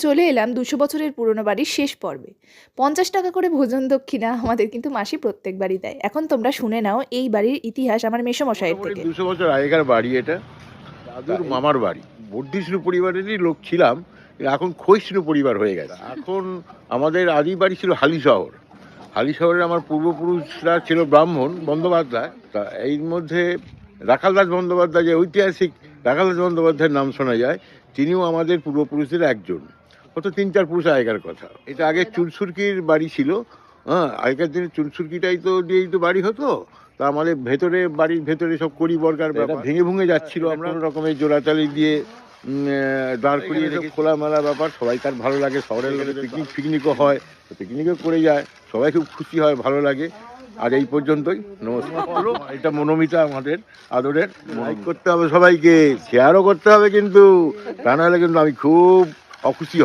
চলে এলাম ২০০ বছরের পুরনো বাড়ির শেষ পর্বে। ৫০ টাকা করে ভোজন দক্ষিণা আমাদের কিন্তু মাসি প্রত্যেকবারই দেয়। এখন তোমরা শুনে নাও এই বাড়ির ইতিহাস আমার মেসোমশাইয়ের মোটামুটি থেকে। 200 বছর আগেকার বাড়ি এটা। দাদুর মামার বাড়ি। বর্ধিষ্ণু পরিবারেরই লোক ছিলাম। এখন ক্ষয়িষ্ণু পরিবার হয়ে গেছে। এখন আমাদের আদি বাড়ি ছিল হালিশহর। হালিশহরে আমার পূর্বপুরুষরা ছিল ব্রাহ্মণ বন্দ্যোপাধ্যায়। তা এর মধ্যে রাখালদাস বন্দ্যোপাধ্যায়, যে ঐতিহাসিক রাখালদাস বন্দ্যোপাধ্যায়ের নাম শোনা যায়, তিনিও আমাদের পূর্বপুরুষদের একজন। কত ৩-৪ পুরুষ আগেকার কথা। এটা আগে চুনসুরকির বাড়ি ছিল। হ্যাঁ, আগেকার দিনে চুনসুরকিটাই তো দিয়েই তো বাড়ি হতো। তা আমাদের ভেতরে, বাড়ির ভেতরে সব কড়ি বর্গার ব্যাপার ভেঙে ভুঙে যাচ্ছিল। আমরা কোনো রকমের জোড়াতালি দিয়ে দাঁড় করিয়ে রেখে খোলামেলা ব্যাপার, সবাইকার ভালো লাগে। শহরের লোকের পিকনিকও হয়, পিকনিকও করে যায়, সবাই খুব খুশি হয়, ভালো লাগে। আর এই পর্যন্তই, নমস্কার। এটা মনোমিতা আমাদের আদরের। লাইক করতে হবে সবাইকে, শেয়ারও করতে হবে কিন্তু, তা নাহলে কিন্তু আমি খুব অখুশি